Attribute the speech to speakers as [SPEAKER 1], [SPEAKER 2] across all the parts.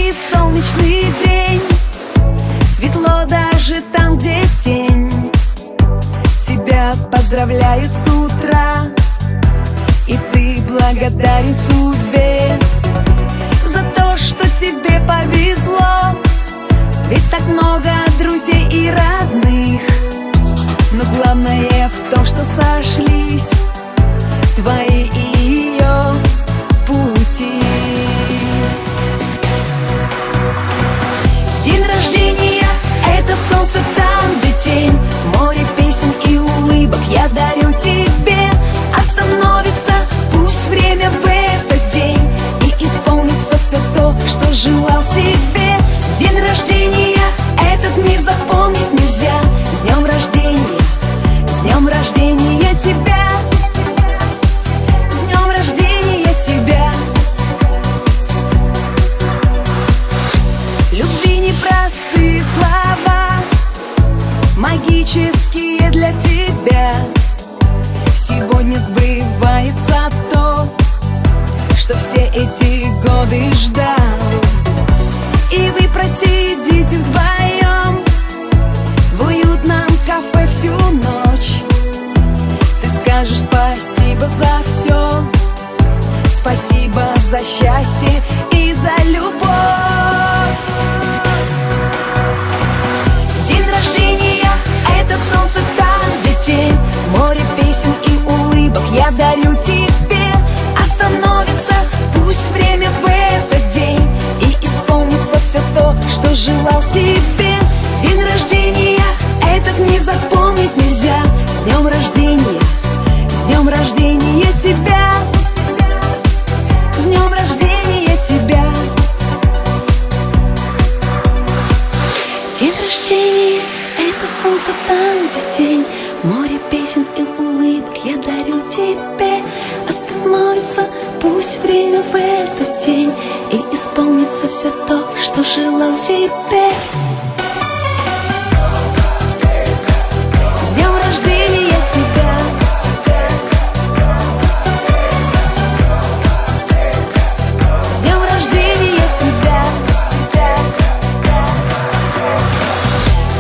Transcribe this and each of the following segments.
[SPEAKER 1] яркий солнечный день, светло даже там, где тень. Тебя поздравляют с утра, и ты благодарен судьбе за то, что тебе повезло. Ведь так много друзей и родных, но главное в том, что сошлись твои и ее пути. День рождения — это солнце там, где тень, море песен и улыбок я дарю тебе. Остановится пусть время в этот день, и исполнится все то, что желал себе. День рождения этот не запомнить нельзя. С днем рождения, с днем рождения тебя, с днем рождения тебя. Любви непростые слова, магические для тебя. Сегодня сбывается то, что все эти годы ждал. И вы просидите вдвоем в уютном кафе всю ночь. Ты скажешь спасибо за все, спасибо за счастье и за любовь. День рождения — это солнце там, где тень, море песен и улыбок я дарю тебе. Остановится пусть время в этот день, и исполнится все то, что желал себе. День рождения этот не запомнить нельзя. С днем рождения, с днем рождения тебя, с днем рождения тебя. День рождения — это солнце там, где тень, море песен и улыбок я дарю тебе. Остановится пусть время в этот день, и исполнится все то, что желал себе. С днем рождения тебя, с днем рождения тебя.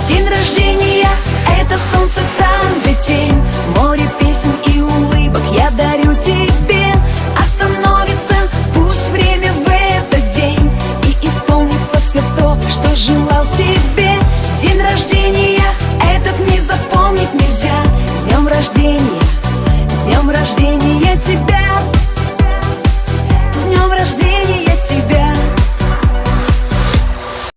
[SPEAKER 1] День рождения — это солнце там, где тень, море песен и улыбок я дарю тебе. Остановится пусть время в этот день, и исполнится все то, что желал себе. День рождения этот не запомнить нельзя. С днем рождения,